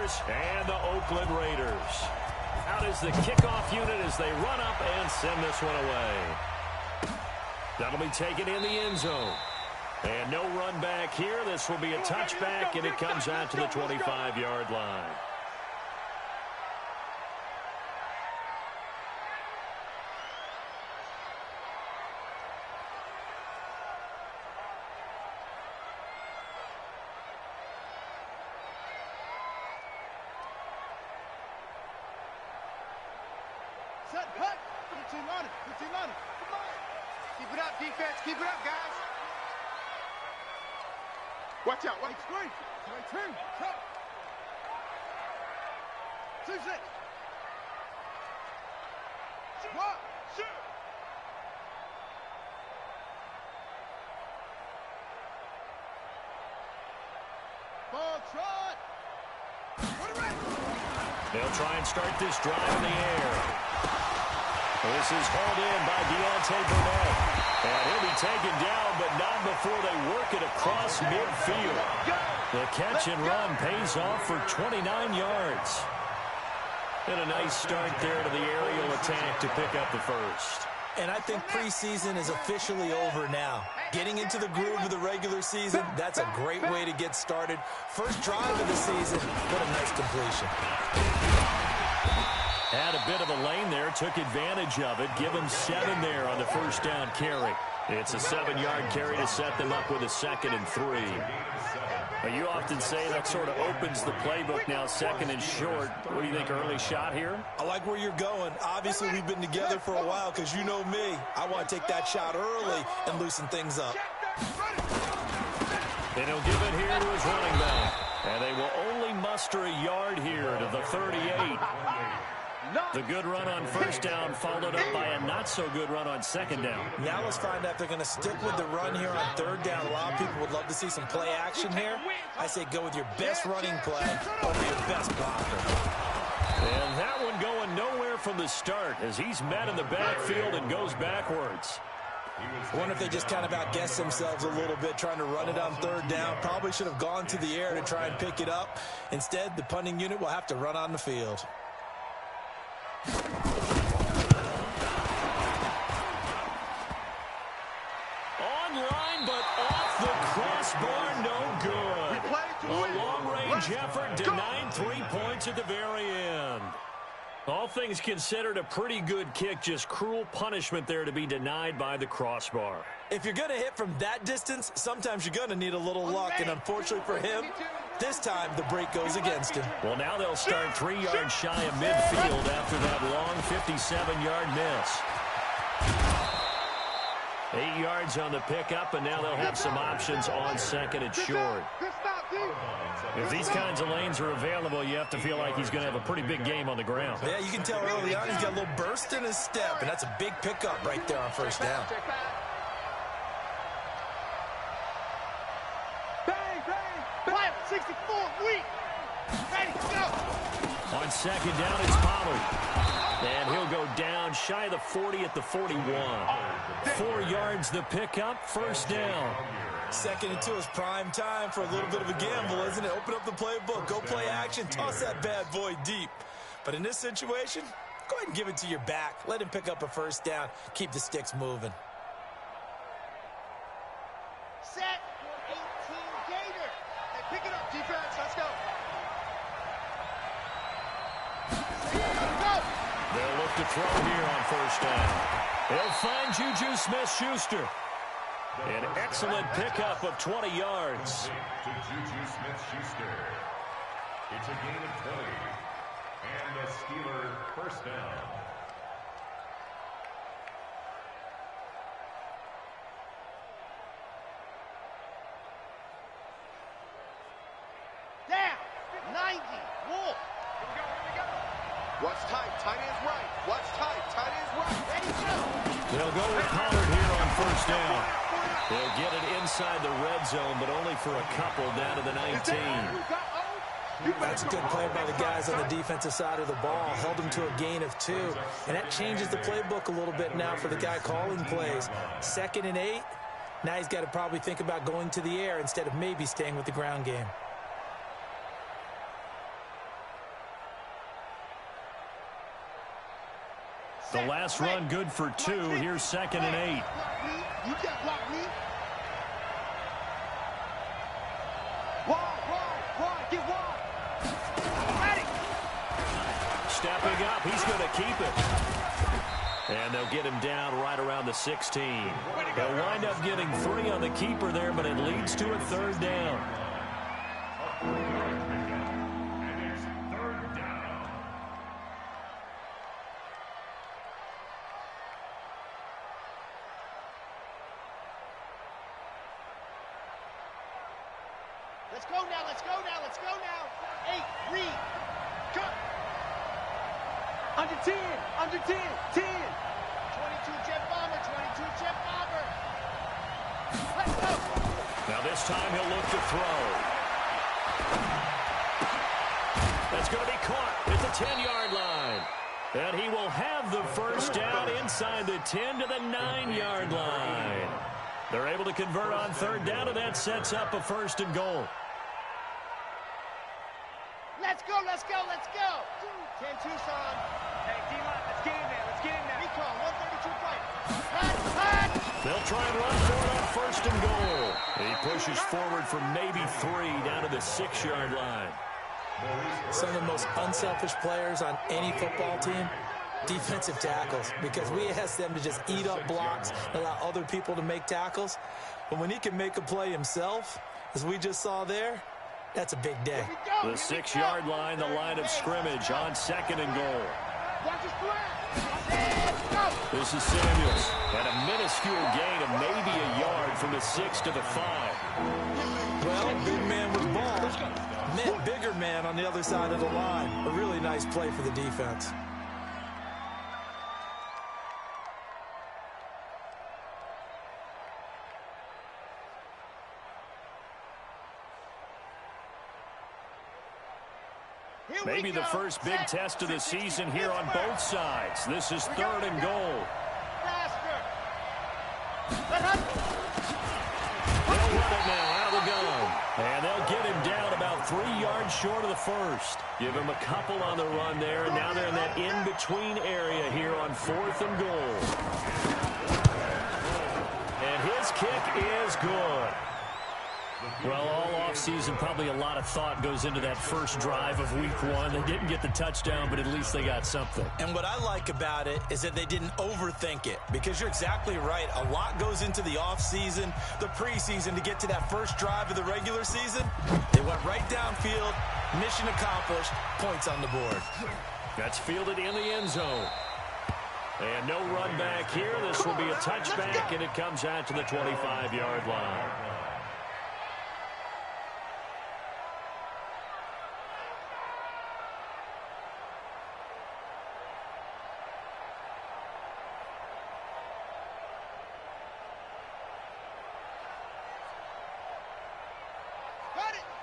Steelers and the Oakland Raiders. Out is the kickoff unit as they run up and send this one away. That'll be taken in the end zone. And no run back here. This will be a touchback, and it comes out to the 25-yard line. Set, cut. 15 on it. 15 on it. Come on. Keep it up, defense. Keep it up, guys. Watch out. Watch screen. Right turn. Cut. 2-6. What? Shoot. Ball trot. They'll try and start this drive in the air. This is hauled in by Deontay Burnett. And he'll be taken down, but not before they work it across midfield. The catch and run pays off for 29 yards. And a nice start there to the aerial attack to pick up the first. And I think preseason is officially over now. Getting into the groove of the regular season, that's a great way to get started. First drive of the season, what a nice completion. Had a bit of a lane there, took advantage of it. Give him 7 there on the first down carry. It's a 7-yard carry to set them up with a 2nd and 3. But you often say that sort of opens the playbook now, 2nd and short. What do you think, early shot here? I like where you're going. Obviously, we've been together for a while because you know me. I want to take that shot early and loosen things up. And he'll give it here to his running back. And they will only muster a yard here to the 38. The good run on first down followed up by a not-so-good run on 2nd down. Now let's find out if they're going to stick with the run here on 3rd down. A lot of people would love to see some play action here. I say go with your best running play over your best blocker. And that one going nowhere from the start as he's met in the backfield and goes backwards. I wonder if they just kind of outguessed themselves a little bit trying to run it on 3rd down. Probably should have gone to the air to try and pick it up. Instead, the punting unit will have to run on the field. Online, but off the crossbar, no good. A long-range effort denied 3 points at the very end. All things considered, a pretty good kick, just cruel punishment there to be denied by the crossbar. If you're going to hit from that distance, sometimes you're going to need a little luck, and unfortunately for him, this time the break goes against him. Well, now they'll start 3 yards shy of midfield after that long 57-yard miss. 8 yards on the pickup, and now they'll have some options on 2nd and short. If these kinds of lanes are available, you have to feel like he's going to have a pretty big game on the ground. Yeah, you can tell early on he's got a little burst in his step, and that's a big pickup right there on first down. Bang, bang, 64, weak. Ready, go. On 2nd down, it's Pollard. And he'll go down shy of the 40 at the 41. 4 yards the pickup, first down. 2nd and 2 is prime time for a little bit of a gamble, isn't it? Open up the playbook, go play action, toss that bad boy deep. But in this situation, go ahead and give it to your back. Let him pick up a first down, keep the sticks moving. Set, 18 Gator. Hey, pick it up, defense, let's go. They'll look to throw here on first down. They'll find Juju Smith-Schuster. An excellent pickup of 20 yards. To Juju Smith-Schuster. It's a gain of 20. And a Steeler first down. Down, 90, Wolf. Here we go. Watch tight, tight ends right. Watch tight, tight ends right. Ready, go. They'll go with Pollard here on first down. They'll get it inside the red zone, but only for a couple down to the 19. That's a good play by the guys on the defensive side of the ball. Held them to a gain of 2. And that changes the playbook a little bit now for the guy calling plays. 2nd and 8. Now he's got to probably think about going to the air instead of maybe staying with the ground game. The last run good for 2. Here's 2nd and 8. You can't block me. Wide, get wide. Ready. Stepping up, he's going to keep it. And they'll get him down right around the 16. They'll wind up getting 3 on the keeper there, but it leads to a 3rd down. Let's go now. 8, read. Cut. Under 10, 10. 22 jet bomber, 22 jet bomber. Let's go. Now this time he'll look to throw. That's going to be caught at the 10-yard line. And he will have the first down inside the 10 to the 9-yard line. They're able to convert on 3rd down, and that sets up a 1st and goal. Let's go. 10 Tucson. Hey, D-line, let's get in there. Recon, 132 right. They'll try and run for it on 1st and goal. He pushes forward for maybe 3 down to the 6-yard line. Some of the most unselfish players on any football team, defensive tackles, because we ask them to just eat up blocks, allow other people to make tackles. But when he can make a play himself, as we just saw there, that's a big day. The 6-yard line, the line of scrimmage on 2nd and goal. This is Samuels at a minuscule gain of maybe a yard from the 6 to the 5. Well, big man with ball meant bigger man on the other side of the line. A really nice play for the defense. Maybe the first big test of the season here on both sides. This is 3rd and goal. They'll run it now out of the gun. And they'll get him down about 3 yards short of the 1st. Give him a couple on the run there, and now they're in that in-between area here on 4th and goal. And his kick is good. Well, all offseason, probably a lot of thought goes into that first drive of week 1. They didn't get the touchdown, but at least they got something. And what I like about it is that they didn't overthink it, because you're exactly right. A lot goes into the offseason, the preseason, to get to that first drive of the regular season. They went right downfield, mission accomplished, points on the board. That's fielded in the end zone. And no run back here. This will be a touchback, and it comes out to the 25-yard line.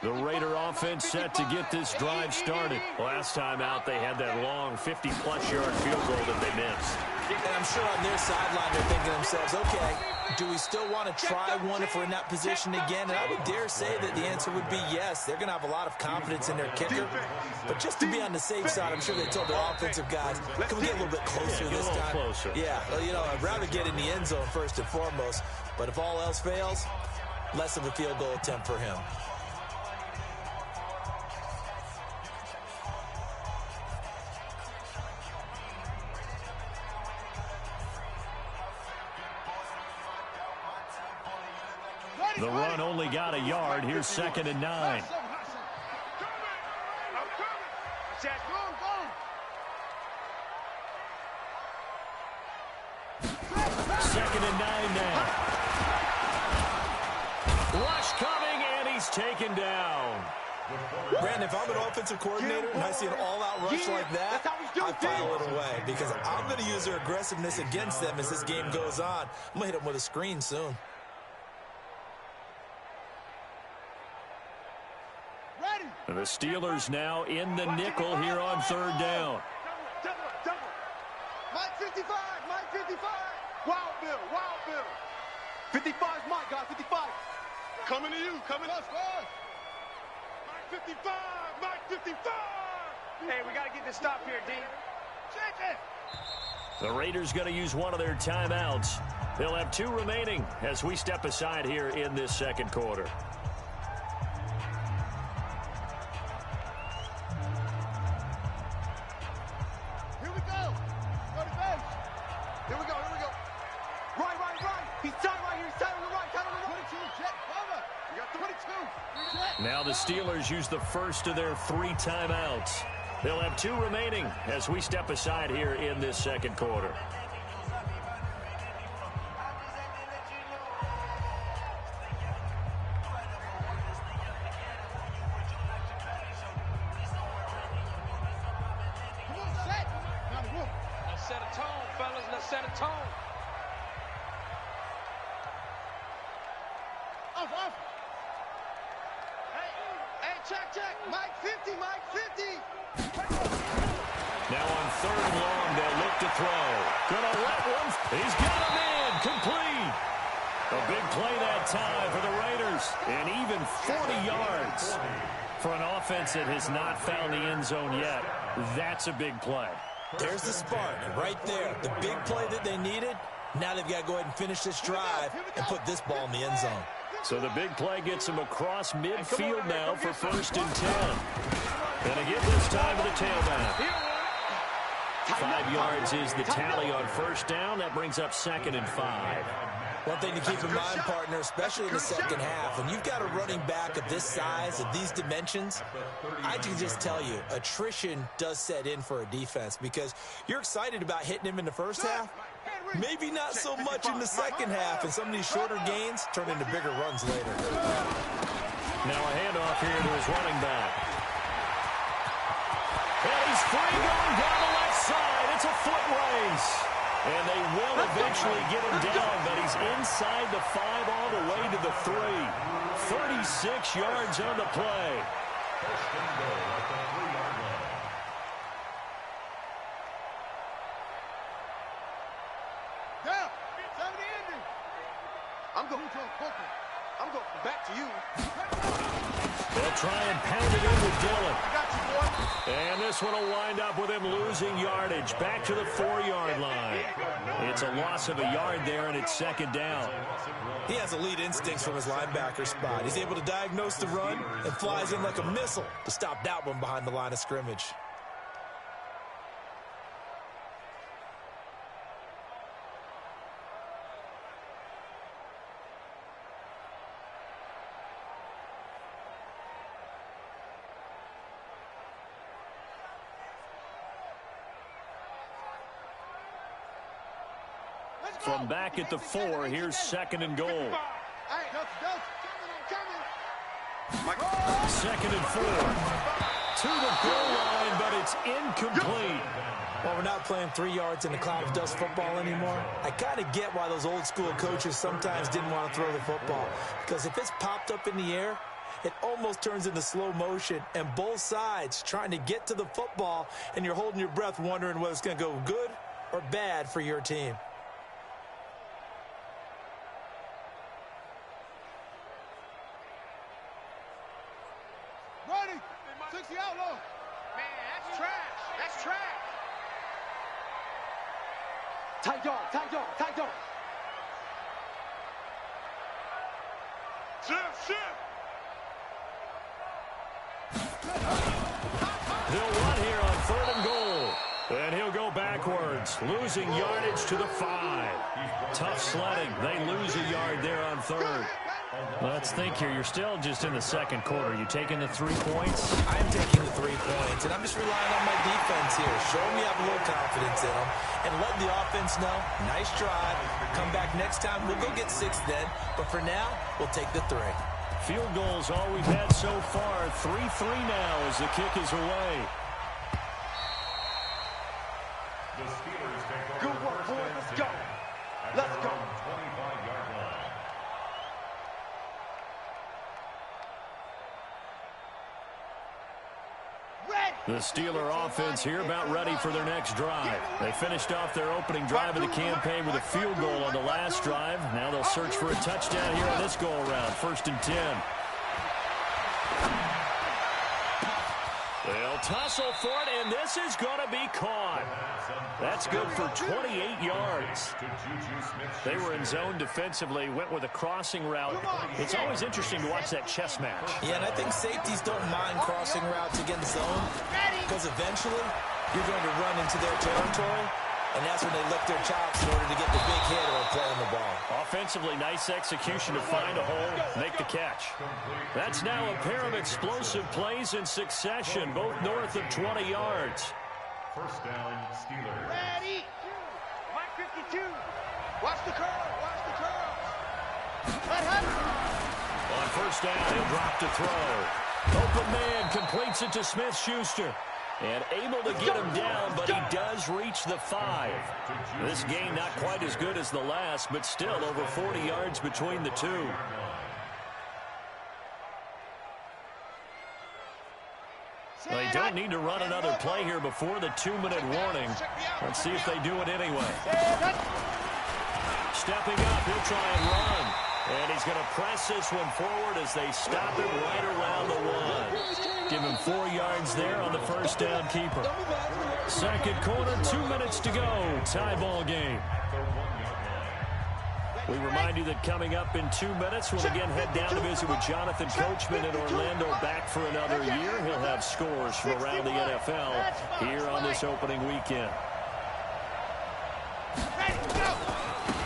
The Raider offense set to get this drive started. Last time out, they had that long 50-plus yard field goal that they missed. And I'm sure on their sideline they're thinking to themselves, okay, do we still want to try one if we're in that position again? And I would dare say that the answer would be yes. They're going to have a lot of confidence in their kicker. But just to be on the safe side, I'm sure they told their offensive guys, can we get a little bit closer this time? Closer. Yeah, well, you know, I'd rather get in the end zone first and foremost. But if all else fails, less of a field goal attempt for him. The run only got a yard. Here's 2nd and 9. Second and 9 now. Rush coming, and he's taken down. Brandon, if I'm an offensive coordinator and I see an all-out rush like that, I file it away, because I'm going to use their aggressiveness against them as this game goes on. I'm going to hit them with a screen soon. And the Steelers now in the nickel here on 3rd down. Mike 55, Mike 55. Wild Bill. 55 is Mike, guys, 55. Coming to you, coming us, guys. Mike 55, Mike 55. Hey, we got to get this stop here, D. Check it. The Raiders going to use one of their timeouts. They'll have 2 remaining as we step aside here in this second quarter. Here we go. Go to bench. Here we go. Right. He's tight right here. He's tight on the right. 22, jet, cover. You got 22. Now the Steelers use the first of their 3 timeouts. They'll have 2 remaining as we step aside here in this second quarter. Come on, set. Let's set a tone, fellas. Let's set a tone. Off. Hey, check. Mike 50. Now on 3rd and long, they'll look to throw. Gonna let one. He's got him in. Complete. A big play that time for the Raiders. And even 40 yards for an offense that has not found the end zone yet. That's a big play. There's the spark right there. The big play that they needed. Now they've got to go ahead and finish this drive and put this ball in the end zone. So the big play gets him across midfield now for 1st and 10. And again this time with the tailback. 5 yards is the tally on 1st down. That brings up 2nd and 5. One thing to keep in mind, partner, especially in the second half, when you've got a running back of this size, of these dimensions, I can just tell you, attrition does set in for a defense because you're excited about hitting him in the first half. Maybe not so much in the second half, and some of these shorter gains turn into bigger runs later. Now a handoff here to his running back. And he's free going down the left side. It's a foot race. And they will eventually get him down, but he's inside the 5 all the way to the 3. 36 yards on the play. First and goal at the 3-yard line. Down. 70 ending. I'm going back to you. They'll try and pound it in with Dillon. I got you, boy. And this one will wind up with him losing yardage. Back to the 4-yard line. It's a loss of a yard there, and it's 2nd down. He has elite instincts from his linebacker spot. He's able to diagnose the run and flies in like a missile to stop that one behind the line of scrimmage. From back at the 4, here's 2nd and goal. 2nd and 4. To the goal line, but it's incomplete. Well, we're not playing 3 yards in the cloud of dust football anymore. I kind of get why those old school coaches sometimes didn't want to throw the football. Because if it's popped up in the air, it almost turns into slow motion. And both sides trying to get to the football, and you're holding your breath wondering whether it's going to go good or bad for your team. Ready. 60 outlaw. Man, that's trash. That's trash. Tight dog. Shift. They'll run here on 3rd and goal. And he'll go backwards, losing yardage to the 5. Tough sledding. They lose a yard there on 3rd. Let's think here. You're still just in the second quarter. You taking the 3 points? I'm taking the 3 points, and I'm just relying on my defense here. Show me I have a little confidence in them, and let the offense know, nice drive. Come back next time. We'll go get 6 then, but for now, we'll take the 3. Field goals all we've had so far. 3-3 now as the kick is away. The Steelers take over. Good work, boy. Let's go. At Let's their go. own 25-yard line. The Steeler offense here about ready for their next drive. They finished off their opening drive of the campaign with a field goal on the last drive. Now they'll search for a touchdown here on this go-around. 1st and 10. They'll tussle for it, and this is going to be caught. That's good for 28 yards. They were in zone defensively, went with a crossing route. It's always interesting to watch that chess match. Yeah, and I think safeties don't mind crossing routes against zone because eventually you're going to run into their territory, and that's when they lick their chops in order to get the big hit or play on the ball. Offensively, nice execution to find a hole, make the catch. That's now a pair of explosive plays in succession, both north of 20 yards. First down, Steelers. Ready. Mike 52. Watch the curl. Watch the curl. On first down, he'll drop to throw. Open man completes it to Smith-Schuster. And able to get him down, but he does reach the 5. This game not quite as good as the last, but still over 40 yards between the two. They don't need to run another play here before the 2-minute warning. Let's see if they do it anyway. Stepping up, he'll try and run. And he's going to press this one forward as they stop it right around the 1. Give him 4 yards there on the first down keeper. Second quarter, 2 minutes to go. Tie ball game. We remind you that coming up in 2 minutes, we'll again head down to visit with Jonathan Coachman in Orlando, back for another year. He'll have scores from around the NFL here on this opening weekend.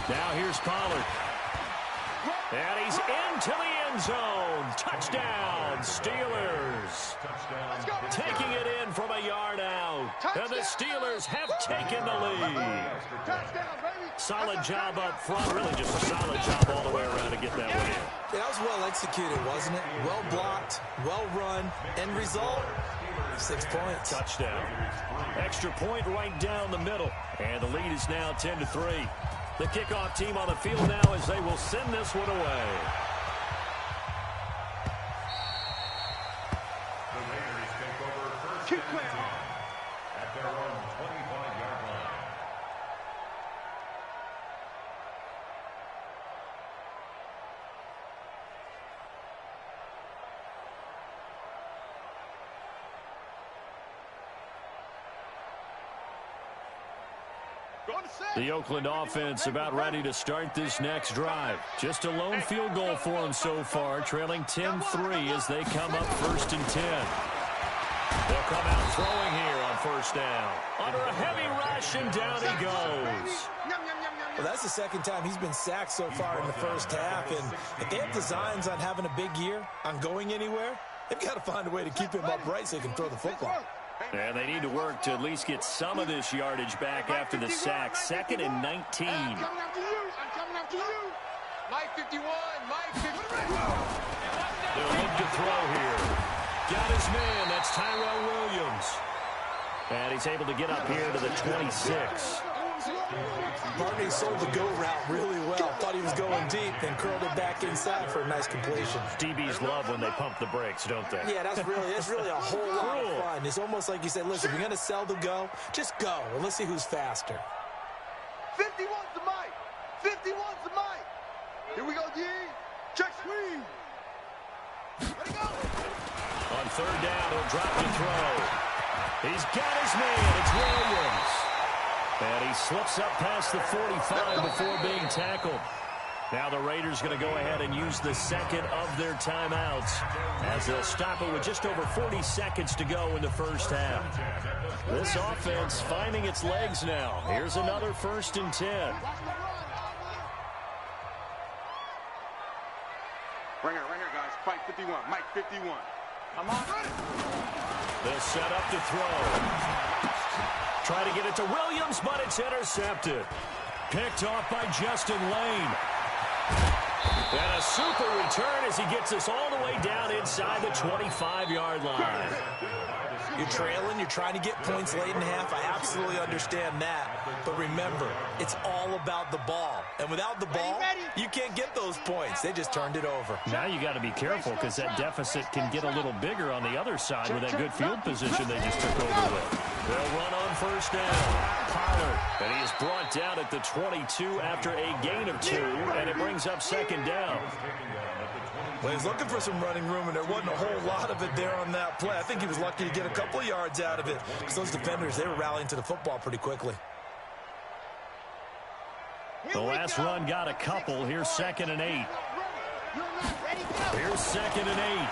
Now here's Pollard. And he's into the end zone. Touchdown, Steelers. Taking it in from a yard out. And the Steelers have taken the lead. Solid job up front. Really just a solid job all the way around to get that one in. Yeah, that was well executed, wasn't it? Well blocked, well run. End result, 6 points. Touchdown. Extra point right down the middle. And the lead is now 10-3. The kickoff team on the field now as they will send this one away. The Raiders take over first and 10 at their own 25-yard line. The Oakland offense about ready to start this next drive. Just a lone field goal for them so far, trailing 10-3 as they come up first and 10. They'll come out throwing here on first down. Under a heavy rush, and down he goes. Well, that's the second time he's been sacked so far in the first half, and if they have designs on having a big year, on going anywhere, they've got to find a way to keep him upright so he can throw the football. And they need to work to at least get some of this yardage back after the sack. 2nd and 19. I'm coming after you. Mike 51. Mike 51. They'll look to throw here. Got his man. That's Tyrell Williams. And he's able to get up here to the 26. Barney sold the go route really well. Thought he was going deep, then curled it back inside for a nice completion. DBs love when they pump the brakes, don't they? Yeah, that's really a whole lot of fun. It's almost like you said, listen, if you're going to sell the go, just go, and let's see who's faster. 51's the Mike. 51's the Mike. Here we go, D. Check screen. Ready, go. On third down, he'll drop to throw. He's got his man. It's Williams. And he slips up past the 45 before being tackled. Now the Raiders going to go ahead and use the second of their timeouts as they'll stop it with just over 40 seconds to go in the first half. This offense finding its legs now. Here's another 1st and 10. Right here, guys. Mike 51. Mike 51. I'm on. They'll set up to throw. Try to get it to Williams, but it's intercepted. Picked off by Justin Lane. And a super return as he gets us all the way down inside the 25-yard line. You're trailing, you're trying to get points late in half. I absolutely understand that. But remember, it's all about the ball. And without the ball, you can't get those points. They just turned it over. Now you got to be careful because that deficit can get a little bigger on the other side with that good field position they just took over with. They'll run on first down. Pollard, and he is brought down at the 22 after a gain of 2, and it brings up second down. Well, he was looking for some running room, and there wasn't a whole lot of it there on that play. I think he was lucky to get a couple of yards out of it because those defenders, they were rallying to the football pretty quickly. The last run got a couple. Here's 2nd and 8. Here's 2nd and 8.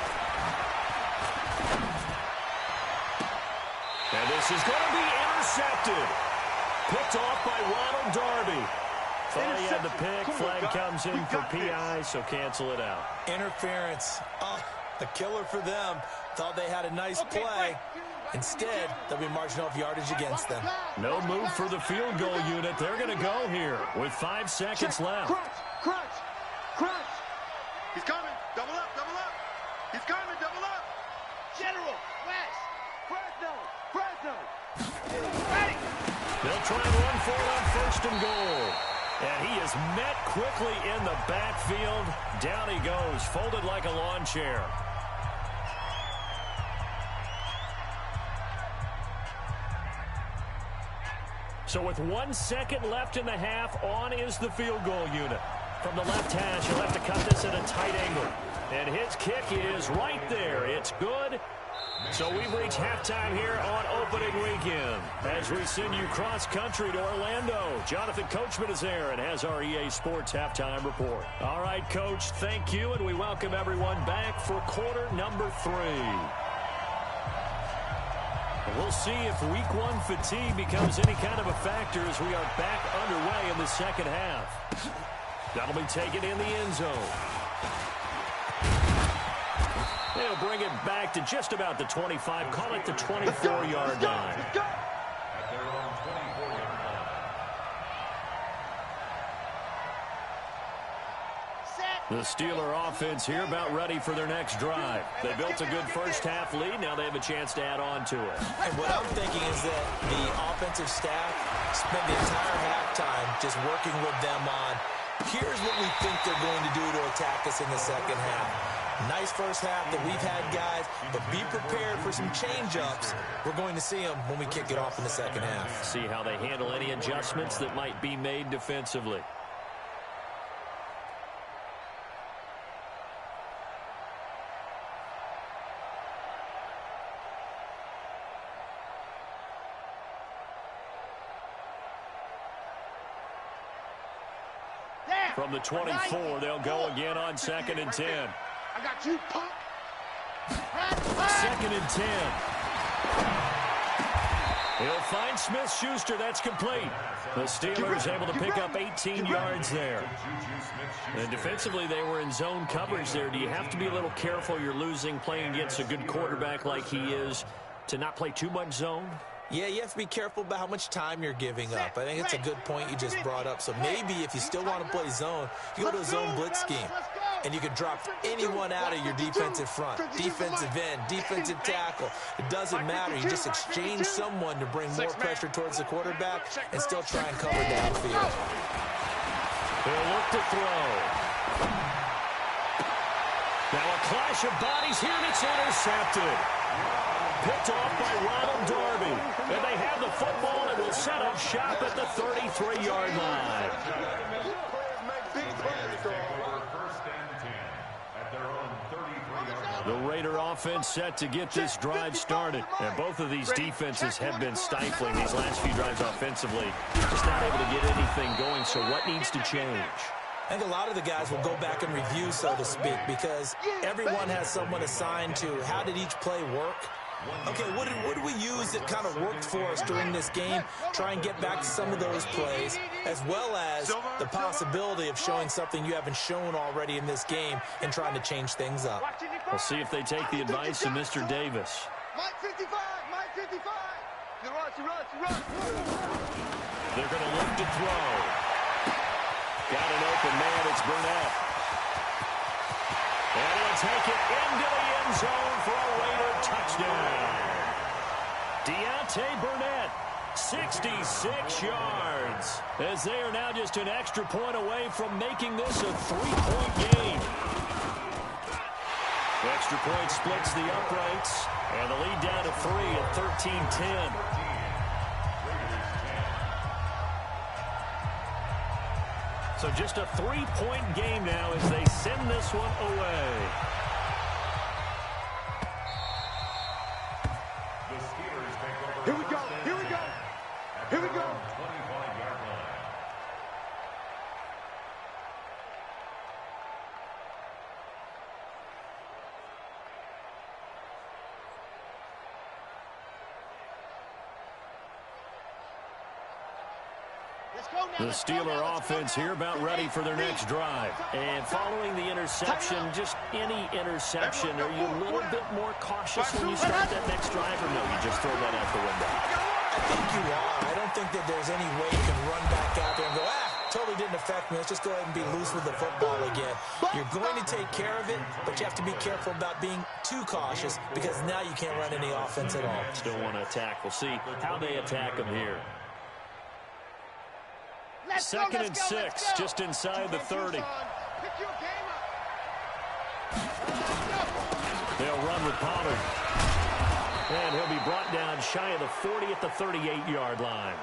And this is going to be intercepted. Picked off by Ronald Darby. Thought he had the pick. Flag comes in for PI, so cancel it out. Interference. Oh, a killer for them. Thought they had a nice play. Instead, they'll be marching off yardage against them. No move for the field goal unit. They're going to go here with 5 seconds left. Crunch. He's coming. Double up. He's coming. Double up. General, West, Fresno. Ready. They'll try and run for it on 1st and goal. And he is met quickly in the backfield. Down he goes, folded like a lawn chair. So with 1 second left in the half, on is the field goal unit. From the left hash, he'll have to cut this at a tight angle. And his kick is right there. It's good. So we've reached halftime here on opening weekend. As we send you cross-country to Orlando, Jonathan Coachman is there and has our EA Sports halftime report. All right, Coach, thank you, and we welcome everyone back for quarter number 3. We'll see if week 1 fatigue becomes any kind of a factor as we are back underway in the second half. That'll be taken in the end zone. They'll bring it back to just about the 25, call it the 24-yard line. At their own 24-yard line. The Steeler offense here about ready for their next drive. They built a good first half lead. Now they have a chance to add on to it. And what I'm thinking is that the offensive staff spent the entire halftime just working with them on, here's what we think they're going to do to attack us in the second half. Nice first half that we've had, guys, but be prepared for some change-ups. We're going to see them when we kick it off in the second half. See how they handle any adjustments that might be made defensively. From the 24, they'll go again on 2nd and 10. I got you, punk. 2nd and 10. He'll find Smith-Schuster. That's complete. The Steelers able to pick up 18 yards there. And defensively, they were in zone coverage there. Do you have to be a little careful? You're losing playing against a good quarterback like he is to not play too much zone? Yeah, you have to be careful about how much time you're giving up. I think it's a good point you just brought up. So maybe if you still want to play zone, you go to a zone blitz scheme. And you can drop anyone out of your defensive front. Defensive end, defensive tackle. It doesn't matter. You just exchange someone to bring more pressure towards the quarterback and still try and cover downfield. They'll look to throw. Now a clash of bodies here, and it's intercepted. Picked off by Ronald Darby. And they have the football and will set up shop at the 33-yard line. The Raider offense set to get this drive started. And both of these defenses have been stifling these last few drives offensively. Just not able to get anything going, so what needs to change? I think a lot of the guys will go back and review, so to speak, because everyone has someone assigned to how did each play work. Okay, what did we use that kind of worked for us during this game? Try and get back to some of those plays, as well as the possibility of showing something you haven't shown already in this game and trying to change things up. We'll see if they take the advice of Mr. Davis. Mike 55, Mike 55. They're going to look to throw. Got an open man, it's Burnett. And he'll take it into the end zone for a Raider touchdown. Deontay Burnett, 66 yards. As they are now just an extra point away from making this a 3-point game. The extra point splits the uprights. And the lead down to 3 at 13-10. So just a 3-point game now as they send this one away. The Steelers take over. Here we go. Here we go. Here we go. 25-yard line. The Steeler offense here about ready for their next drive. And following the interception, just any interception, are you a little bit more cautious when you start that next drive, or no, you just throw that out the window? I think you are. I don't think that there's any way you can run back out there and go, totally didn't affect me. Let's just go ahead and be loose with the football again. You're going to take care of it, but you have to be careful about being too cautious because now you can't run any offense at all. Still want to attack. We'll see how they attack them here. Second and 6, just inside the 30. They'll run with Pollard. And he'll be brought down shy of the 40 at the 38-yard line.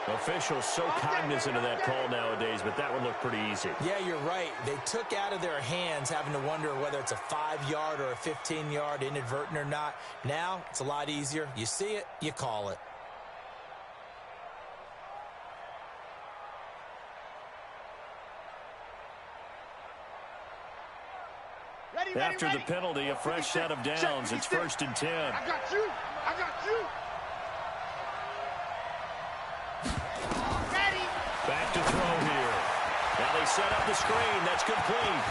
Officials so cognizant of that call nowadays, but that would look pretty easy. Yeah, you're right. They took out of their hands having to wonder whether it's a 5-yard or a 15-yard inadvertent or not. Now, it's a lot easier. You see it, you call it. After the penalty, a fresh set of downs. It's 1st and 10. I got you. I got you. Ready. Back to throw here. Now they set up the screen. That's complete.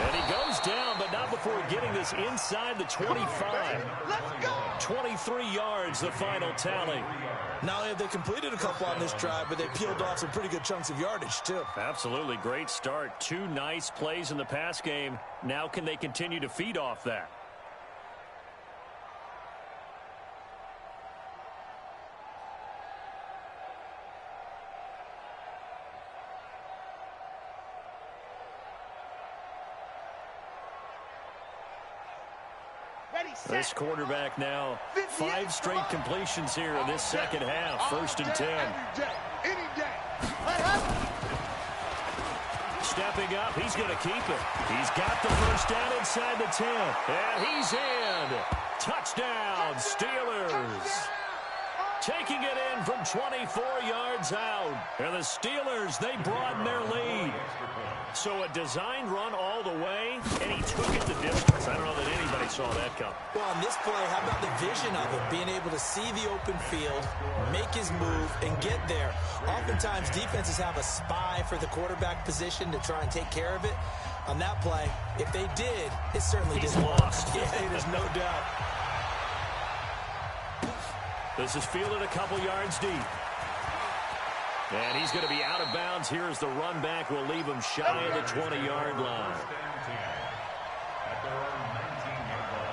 And he goes down, but not before getting this inside the 25. Let's go. 23 yards, the final tally. Not only have they completed a couple on this drive, but they peeled off some pretty good chunks of yardage, too. Absolutely great start. 2 nice plays in the pass game. Now can they continue to feed off that? This quarterback now, 5 straight completions here in this second half. 1st and 10. Any day. Stepping up, he's going to keep it. He's got the first down inside the 10. And he's in. Touchdown, Steelers. Taking it in from 24 yards out. And the Steelers, they broaden their lead. So a designed run all the way, and he took it the distance. I don't know that anybody saw that come. Well, on this play, how about the vision of him? Being able to see the open field, make his move, and get there. Oftentimes, defenses have a spy for the quarterback position to try and take care of it. On that play, if they did, it certainly didn't lost. Yeah, there's no doubt. This is fielded a couple yards deep. And he's going to be out of bounds here as the run back will leave him shy of the 20-yard line. At their own 19-yard line.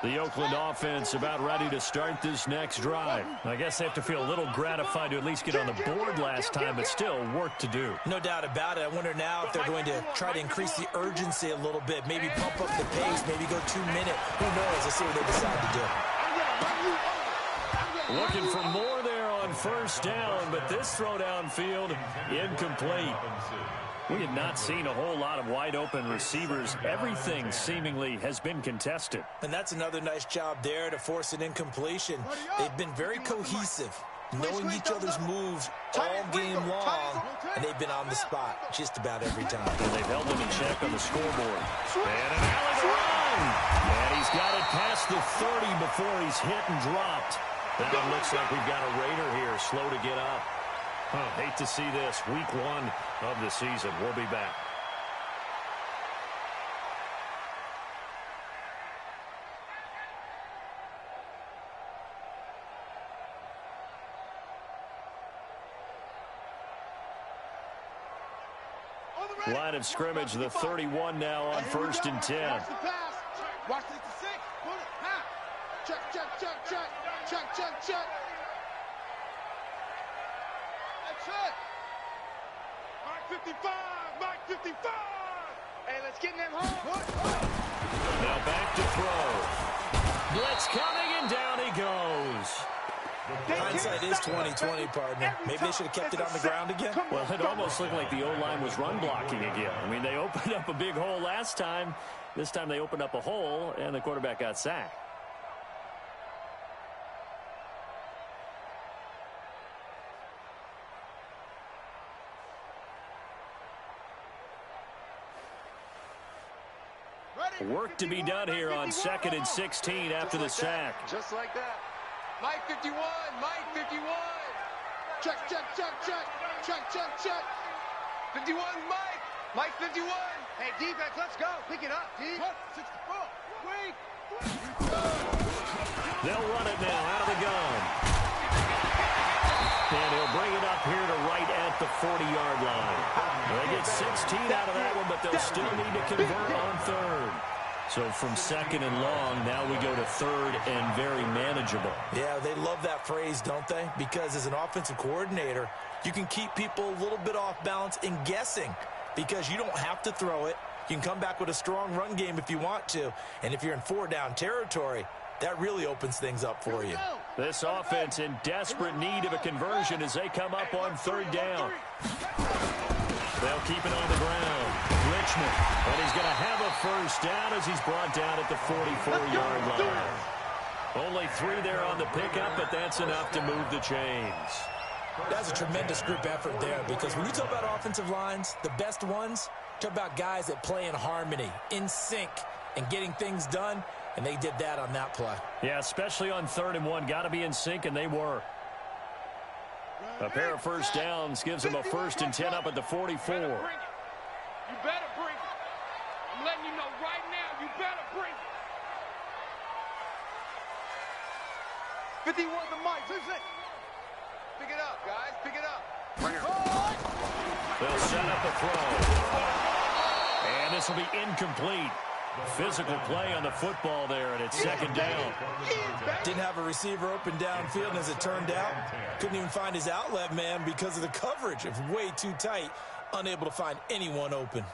The Oakland offense about ready to start this next drive. I guess they have to feel a little gratified to at least get on the board last time, but still work to do. No doubt about it. I wonder now if they're going to try to increase the urgency a little bit, maybe pump up the pace, maybe go 2 minute. Who knows? Let's see what they decide to do. Looking for more there on 1st down, but this throw downfield incomplete. We have not seen a whole lot of wide-open receivers. Everything seemingly has been contested. And that's another nice job there to force an incompletion. They've been very cohesive, knowing each other's moves all game long, and they've been on the spot just about every time. And they've held them in check on the scoreboard. And an alley to run. And he's got it past the 30 before he's hit and dropped. Now it looks like we've got a Raider here, slow to get up. Hate to see this. Week 1 of the season. We'll be back. Line of scrimmage, the 31 now on 1st and 10. Watch the pass. Watch the 6. Pull it. Ha. Check, check, check, check. Check, check, check. That's it. Mike 55. Mike 55. Hey, let's get in them home. Now back to throw. blitz coming, and down he goes. Hindsight is 20/20, partner. Maybe they should have kept it on the ground again. Well, it almost looked like the O-line was run blocking again. I mean, they opened up a big hole last time. This time they opened up a hole, and the quarterback got sacked. Work to be done here on 2nd and 16 after the sack. Just like that. Mike 51, Mike 51. Check, check, check, check, check, check, check. 51, Mike. Mike 51. Hey, defense, let's go. Pick it up, D. 64. Wait. They'll run it now out of the gun. And he'll bring it up here to right at the 40-yard line. They get 16 out of that one, but they'll still need to convert on 3rd. So from 2nd and long, now we go to 3rd and very manageable. Yeah, they love that phrase, don't they? Because as an offensive coordinator, you can keep people a little bit off balance and guessing because you don't have to throw it. You can come back with a strong run game if you want to. And if you're in 4-down territory, that really opens things up for you. This offense in desperate need of a conversion as they come up on 3rd down. They'll keep it on the ground. Richmond, and he's going to have a 1st down as he's brought down at the 44-yard line. Only 3 there on the pickup, but that's enough to move the chains. That's a tremendous group effort there because when you talk about offensive lines, the best ones, talk about guys that play in harmony, in sync, and getting things done, and they did that on that play. Yeah, especially on 3rd and 1. Got to be in sync, and they were. A pair of 1st downs gives them a 1st and 10 up at the 44. You better bring it. I'm letting you know right now, you better bring it. 51 the mic. Listen. Pick it up, guys. Pick it up. They'll set up a throw. And this will be incomplete. Physical play on the football there, and it's 2nd down. Didn't have a receiver open downfield, and as it turned out, couldn't even find his outlet man because of the coverage. It was way too tight, unable to find anyone open.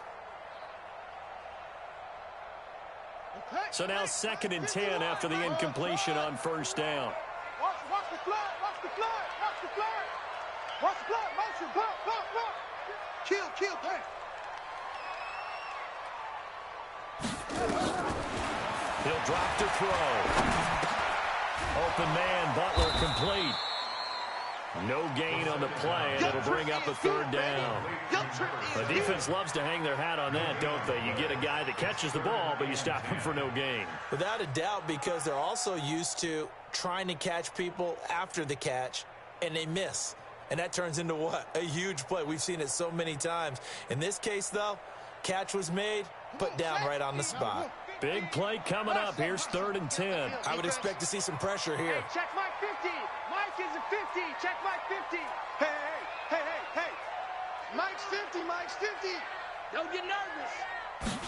So now 2nd and 10 after the incompletion on 1st down. Watch the flag. Watch the flag. Watch the flag. Watch the flag. Motion. Block. Kill. Bang. He'll drop to throw. Open man, Butler complete. No gain on the play, and it'll bring up a 3rd down. The defense loves to hang their hat on that, don't they? You get a guy that catches the ball, but you stop him for no gain. Without a doubt, because they're also used to trying to catch people after the catch, and they miss. And that turns into what? A huge play. We've seen it so many times. In this case, though, catch was made, put down right on the spot. Big play coming up. Here's 3rd and 10. I would expect to see some pressure here. Hey, check Mike 50. Mike is a 50. Check Mike 50. Hey. Mike's 50. Don't get nervous.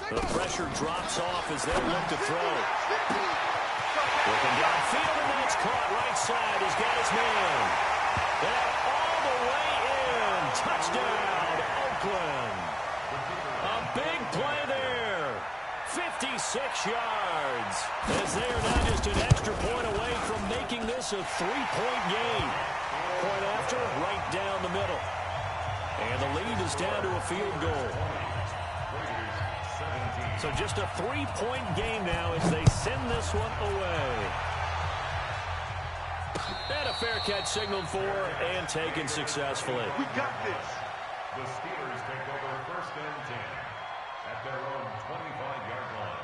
The pressure drops off as they look to throw. Looking downfield, and that's caught right side. He's got his man. And all the way in. Touchdown, Oakland. A big play there. 56 yards. As they are now just an extra point away from making this a 3-point game. Point after, right down the middle. And the lead is down to a field goal. So just a 3-point game now as they send this one away. And a fair catch signaled for and taken successfully. We got this. The Steelers take over 1st and 10 at their own 25-yard line.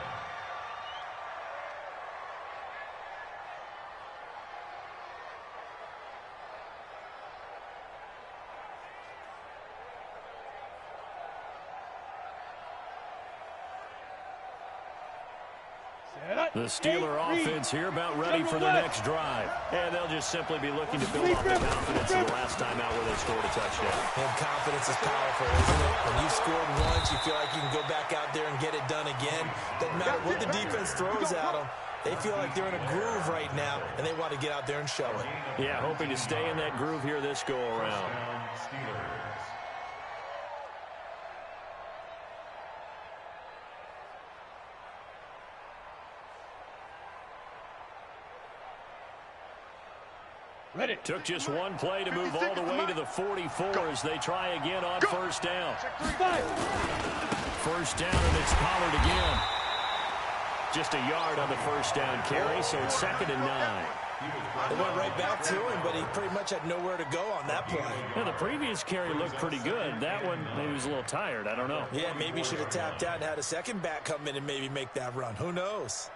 The Steeler offense here about ready for their next drive. And they'll just simply be looking to build off the confidence of the last time out where they scored a touchdown. And confidence is powerful, isn't it? When you've scored once, you feel like you can go back out there and get it done again. Doesn't matter what the defense throws at them. They feel like they're in a groove right now, and they want to get out there and show it. Yeah, hoping to stay in that groove here this go-around. Steelers. Ready. Took just one play to move all the way to the 44 as they try again on first down. First down, and it's Pollard again. Just a yard on the first down carry, so it's 2nd and 9. They went right back to him, but he pretty much had nowhere to go on that play. Yeah, the previous carry looked pretty good. That one, maybe he was a little tired. I don't know. Yeah, maybe he should have tapped out and had a second back come in and maybe make that run. Who knows?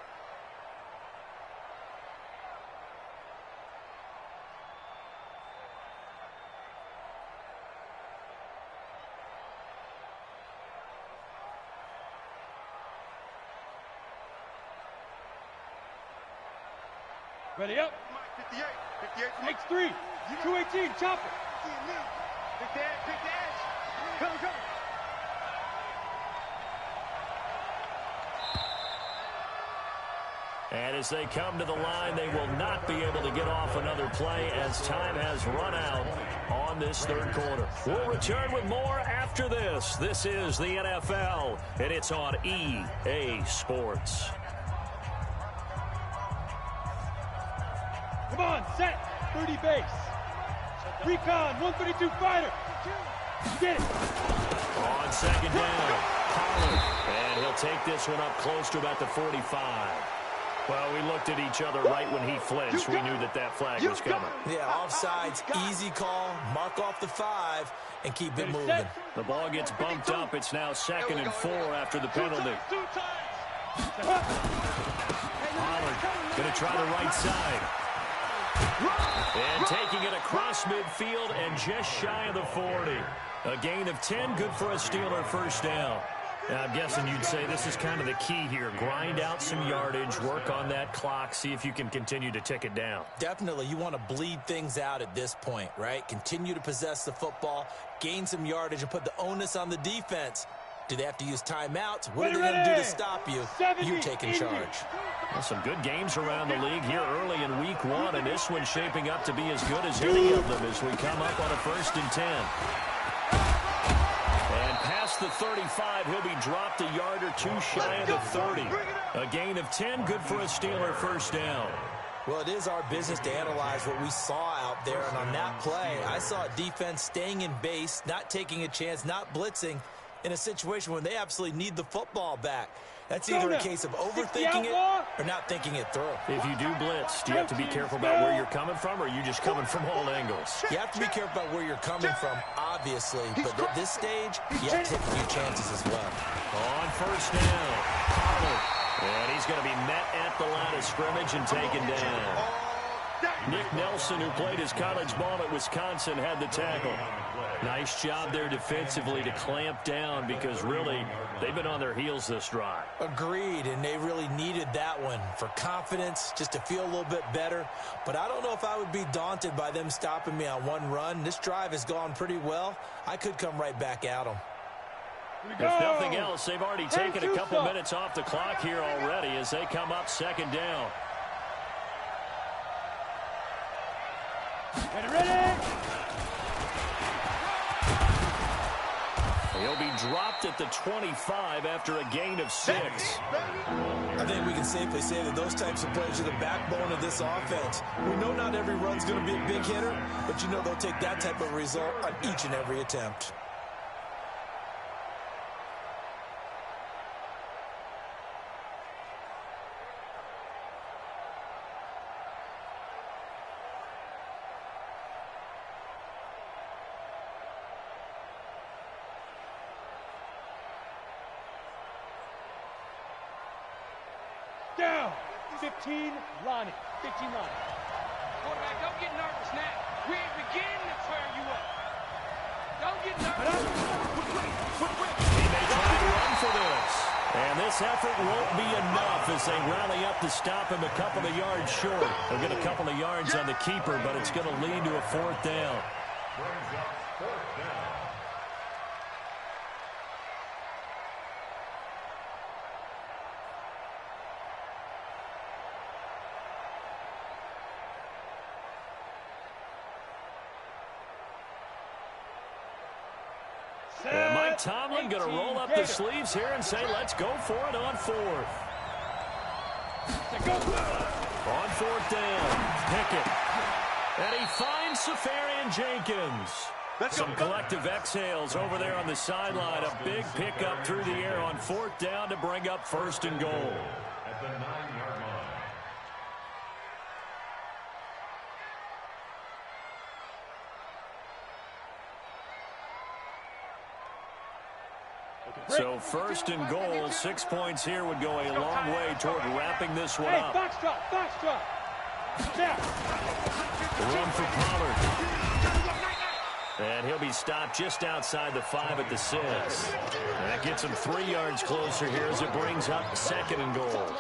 Ready up. 58. 58. Makes 3. 218. Chop it. Pick the edge. Pick the edge. Come. And as they come to the line, they will not be able to get off another play as time has run out on this third quarter. We'll return with more after this. This is the NFL, and it's on EA Sports. Come on, set. 30 base. Recon, 132 fighter. Get it. On second down, Pollard. And he'll take this one up close to about the 45. Well, we looked at each other right when he flinched. We knew that that flag was coming. Yeah, offsides, easy call. Mark off the 5 and keep it moving. The ball gets bumped up. It's now 2nd and 4 after the penalty. Pollard going to try the right side. And taking it across midfield and just shy of the 40. A gain of 10, good for a Steeler first down. Now, I'm guessing you'd say this is kind of the key here. Grind out some yardage, work on that clock, see if you can continue to tick it down. Definitely. You want to bleed things out at this point, right? Continue to possess the football, gain some yardage, and put the onus on the defense. Do they have to use timeouts? What are they going to do to stop you? You're taking charge. Well, some good games around the league here early in week 1, and this one's shaping up to be as good as any of them as we come up on a 1st and 10. And past the 35, he'll be dropped a yard or 2 shy of the 30. A gain of 10, good for a Steeler first down. Well, it is our business to analyze what we saw out there, and on that play, I saw a defense staying in base, not taking a chance, not blitzing, in a situation where they absolutely need the football back. That's either a case of overthinking it or not thinking it through. If you do blitz, do you have to be careful about where you're coming from, or are you just coming from all angles? You have to be careful about where you're coming from, obviously, but at this stage, you have to take a few chances as well. On first down, Pollard. And he's going to be met at the line of scrimmage and taken down. Nick Nelson, who played his college ball at Wisconsin, had the tackle. Nice job there defensively to clamp down because really they've been on their heels this drive. Agreed, and they really needed that one for confidence, just to feel a little bit better. But I don't know if I would be daunted by them stopping me on one run. This drive has gone pretty well. I could come right back at them. If nothing else, they've already taken a couple minutes off the clock here already as they come up 2nd down. Ready? He'll be dropped at the 25 after a gain of 6. I think we can safely say that those types of plays are the backbone of this offense. We know not every run's going to be a big hitter, but you know they'll take that type of result on each and every attempt. Down. 15, Lonnie. 15, Lonnie. Quarterback, don't get nervous now. We ain't beginning to turn you up. Don't get nervous. He may try to run for this. And this effort won't be enough as they rally up to stop him a couple of yards short. They'll get a couple of yards on the keeper, but it's going to lead to a 4th down. Brings up 4th down. And Mike Tomlin going to roll up the sleeves here and say, let's go for it on 4th. On 4th down, Pickett. And he finds Safarian Jenkins. Some collective exhales over there on the sideline. A big pickup through the air on 4th down to bring up 1st and goal. At the 9-yard line. So 1st and goal, 6 points here would go a long way toward wrapping this one up. Foxtrot. Snap. Run for Pollard. And he'll be stopped just outside the 5 at the 6. That gets him 3 yards closer here as it brings up 2nd and goal.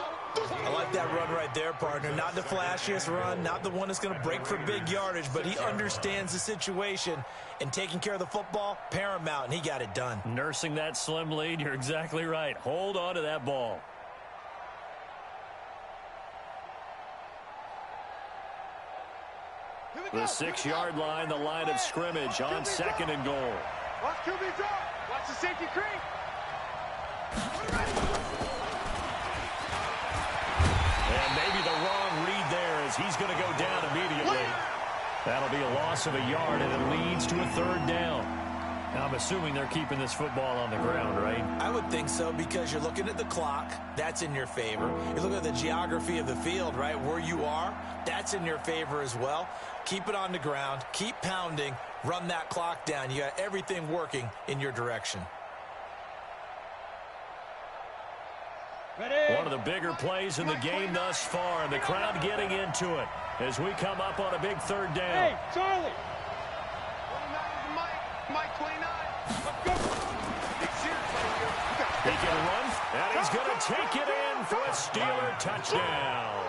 I like that run right there, partner. Not the flashiest run, not the one that's going to break for big yardage, but he understands the situation, and taking care of the football, paramount, and he got it done. Nursing that slim lead, you're exactly right. Hold on to that ball. The 6-yard line, the line of scrimmage on 2nd and goal. Watch QB drop. Watch the safety creep. And maybe the wrong read there as he's going to go down immediately. That'll be a loss of a yard, and it leads to a 3rd down. Now, I'm assuming they're keeping this football on the ground, right? I would think so, because you're looking at the clock. That's in your favor. You look at the geography of the field, right, where you are. That's in your favor as well. Keep it on the ground. Keep pounding. Run that clock down. You got everything working in your direction. Ready. One of the bigger plays in the game thus far, and the crowd getting into it as we come up on a big 3rd down. Hey, Charlie. Mike 29. Let's go. He can run, and he's going to take it in for a Steeler touchdown.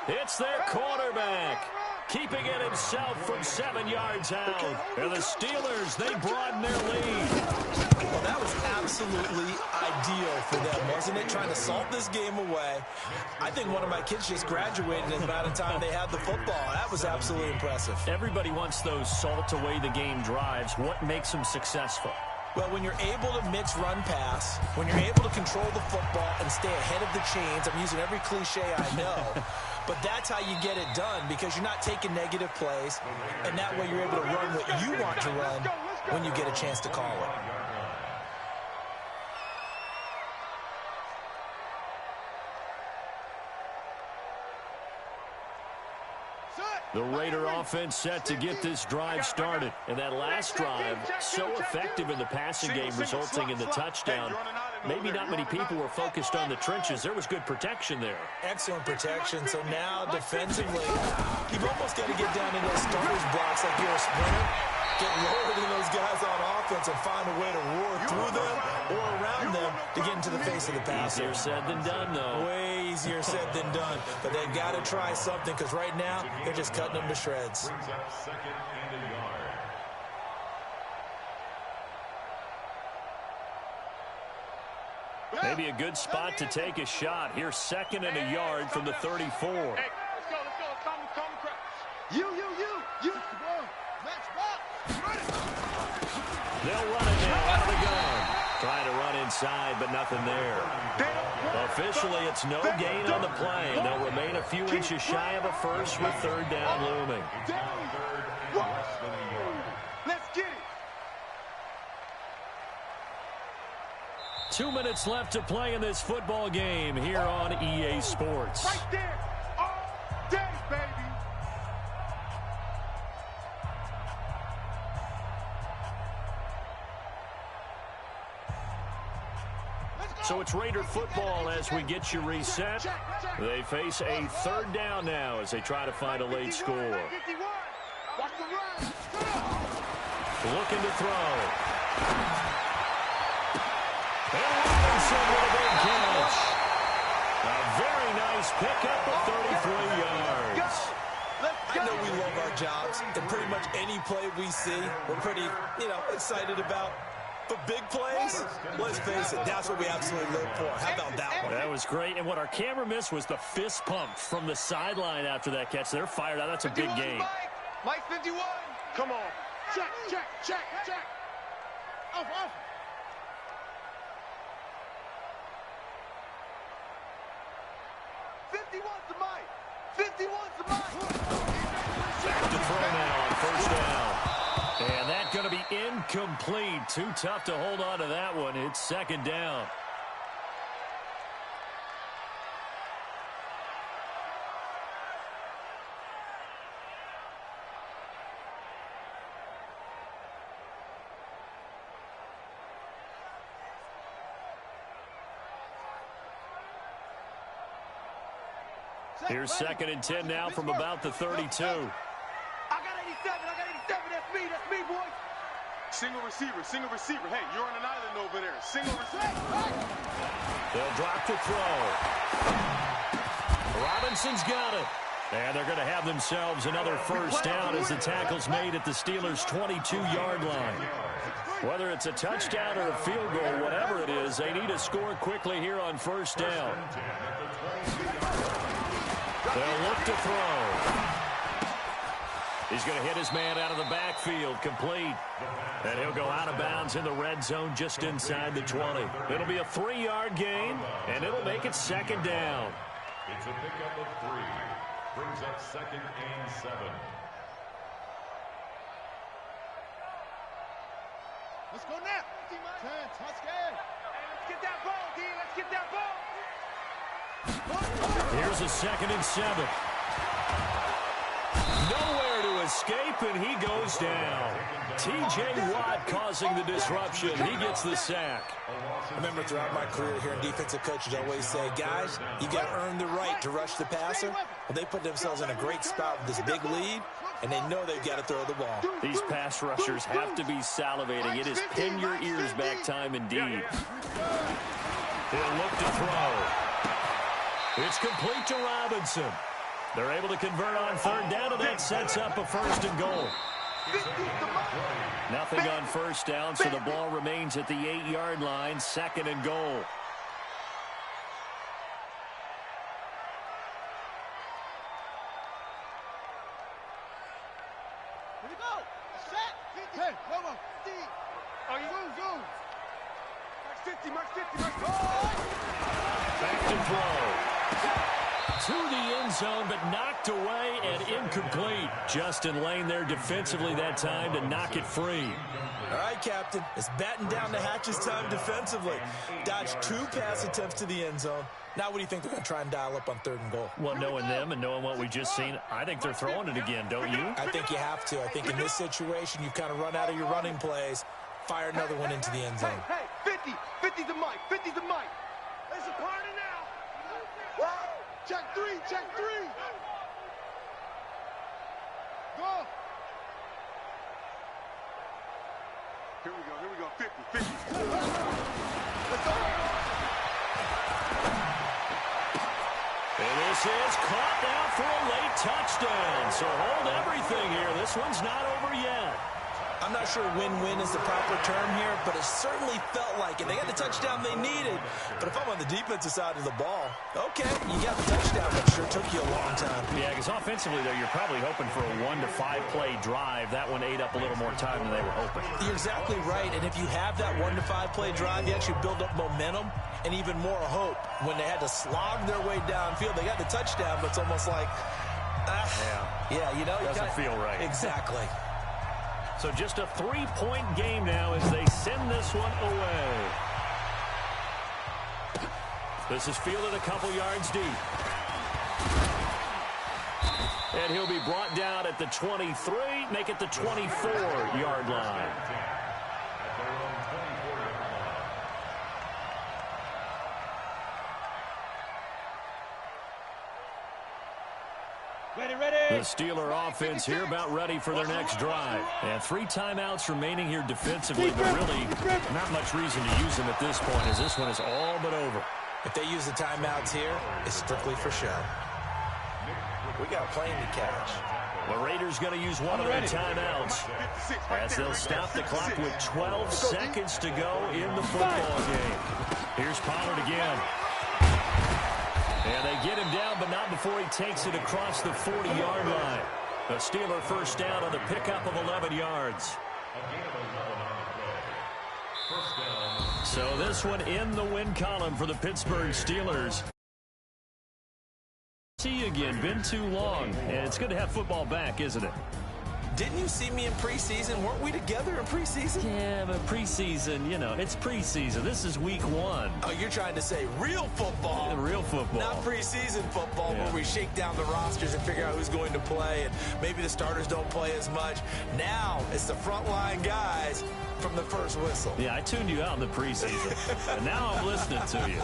It's their quarterback, keeping it himself from 7 yards out. And the Steelers, they broaden their lead. Well, that was absolutely ideal for them, wasn't it? Trying to salt this game away. I think one of my kids just graduated in the amount of time they had the football. That was absolutely impressive. Everybody wants those salt-away-the-game drives. What makes them successful? Well, when you're able to mix run-pass, when you're able to control the football and stay ahead of the chains, I'm using every cliche I know, but that's how you get it done, because you're not taking negative plays, and that way you're able to run what you want to run when you get a chance to call it. The Raider offense set to get this drive started. And that last drive, so effective in the passing game, resulting in the touchdown. Maybe not many people were focused on the trenches. There was good protection there. Excellent protection. So now, defensively, you've almost got to get down in those starter's blocks like you're a sprinter. Get lower than those guys on offense and find a way to roar through them or around them to get into the face of the passer. Easier said than done, though. Way easier said than done. But they've got to try something, because right now they're just cutting them to shreds. Brings up 2nd and a yard. Maybe a good spot to take a shot. Here's 2nd and a yard from the 34. Hey, let's go. Calm crowd. You. Let's walk. They'll run it now out of the gun. Trying to run inside, but nothing there. Officially, it's no gain on the play, and they'll remain a few inches shy of a first with 3rd down looming. Let's get it. 2 minutes left to play in this football game here on EA Sports. Right there. All day, baby. So it's Raider football as we get you reset. They face a 3rd down now as they try to find a late score. Looking to throw. And Robinson with a big catch. A very nice pickup of 33 yards. I know we love our jobs, and pretty much any play we see, we're pretty, excited about. But big plays, let's face it, that's what we absolutely live for. How about that one? That was great, and what our camera missed was the fist pump from the sideline after that catch. They're fired out. That's a big game. Mike 51. Come on. Check. Off. 51 to Mike. 51 to Mike. Back to throw now on first down. And that's going to be incomplete. Too tough to hold on to that one. It's second down. Here's second and 10 now from about the 32. I got 87. That's me, boys. Single receiver. Hey, you're on an island over there. Single receiver. They'll drop to throw. Robinson's got it. And they're going to have themselves another first down as the tackle's made at the Steelers' 22-yard line. Whether it's a touchdown or a field goal, whatever it is, they need to score quickly here on first down. They'll look to throw. He's going to hit his man out of the backfield, complete. And he'll go out of bounds in the red zone just inside the 20. It'll be a 3-yard gain, and it'll make it second down. It's a pickup of 3. Brings up second and 7. Let's go now. 10, touchdown. Let's get that ball, D. Let's get that ball. Here's a second and 7. Nowhere to escape, and he goes down. T.J. Watt causing the disruption. He gets the sack. I remember throughout my career here in defensive coaches always say, guys, you got to earn the right to rush the passer. Well, they put themselves in a great spot with this big lead, and they know they've got to throw the ball. These pass rushers have to be salivating. It is pin your ears back time indeed. He'll look to throw. It's complete to Robinson. They're able to convert on third down, and that sets up a first and goal. Nothing on first down, so the ball remains at the 8-yard line, second and goal. Here we go. Set. Hey, come on. Oh, you zoom. Max 50. Back to throw. To the end zone, but knocked away and incomplete. Justin Lane there defensively that time to knock it free. All right, Captain. It's batten down the hatches time defensively. Dodged 2 pass attempts to the end zone. Now what do you think they're going to try and dial up on third and goal? Well, knowing them and knowing what we just seen, I think they're throwing it again, don't you? I think you have to. I think in this situation, you've kind of run out of your running plays. Fire another one into the end zone. Hey, 50's the mic. There's a party now. Whoa. Check 3. Go. Here we go. 50. Let's go. And this is caught now for a late touchdown. So hold everything here. This one's not over yet. I'm not sure win-win is the proper term here, but it certainly felt like it. They got the touchdown they needed, but if I'm on the defensive side of the ball, okay, you got the touchdown, but it sure took you a long time. Yeah, because offensively, though, you're probably hoping for a 1 to 5 play drive. That one ate up a little more time than they were hoping. You're exactly right, and if you have that 1 to 5 play drive, you actually build up momentum and even more hope. When they had to slog their way downfield, they got the touchdown, but it's almost like, yeah, you know. Doesn't feel right. Exactly. So just a 3-point game now as they send this one away. This is fielded a couple yards deep. And he'll be brought down at the 23, make it the 24-yard line. The Steeler offense here about ready for their next drive. And 3 timeouts remaining here defensively, but really not much reason to use them at this point as this one is all but over. If they use the timeouts here, it's strictly for show. We got a plane to catch. The Raiders going to use one of their timeouts as they'll stop the clock with 12 seconds to go in the football game. Here's Pollard again. And they get him down, but not before he takes it across the 40-yard line. The Steeler first down on the pickup of 11 yards. So this one in the win column for the Pittsburgh Steelers. See you again. Been too long. And it's good to have football back, isn't it? Didn't you see me in preseason? Weren't we together in preseason? Yeah, but preseason, you know, it's preseason. This is week 1. Oh, you're trying to say real football. Yeah, real football. Not preseason football, Yeah. where we shake down the rosters and figure out who's going to play, and maybe the starters don't play as much. Now it's the frontline guys from the first whistle. Yeah, I tuned you out in the preseason. And now I'm listening to you.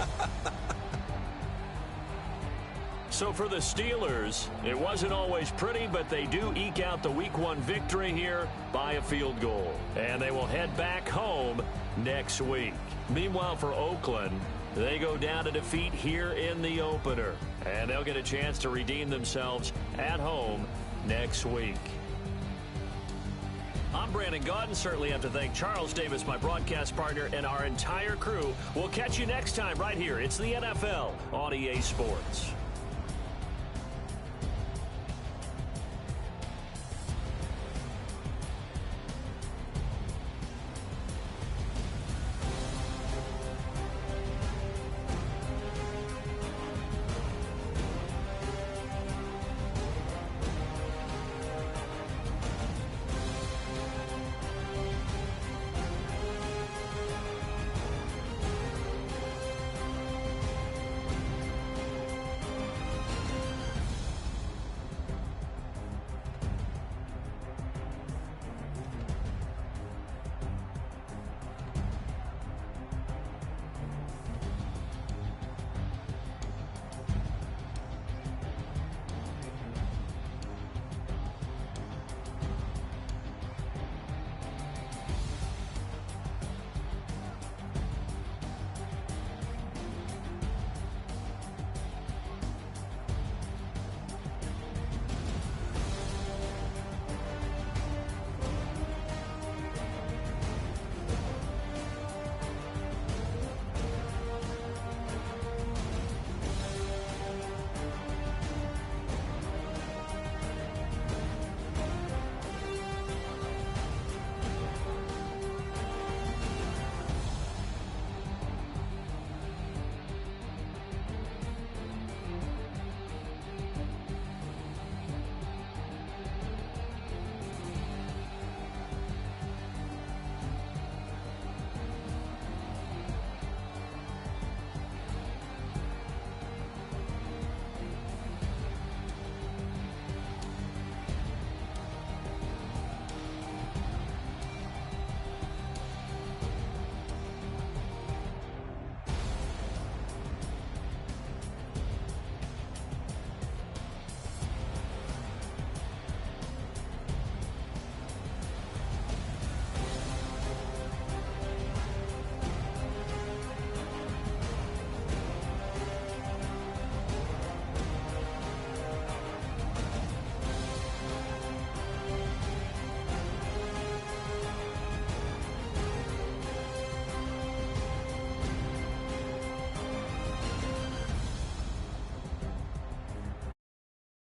So for the Steelers, it wasn't always pretty, but they do eke out the Week 1 victory here by a field goal. And they will head back home next week. Meanwhile, for Oakland, they go down to defeat here in the opener. And they'll get a chance to redeem themselves at home next week. I'm Brandon Gaudin. Certainly have to thank Charles Davis, my broadcast partner, and our entire crew. We'll catch you next time right here. It's the NFL on EA Sports.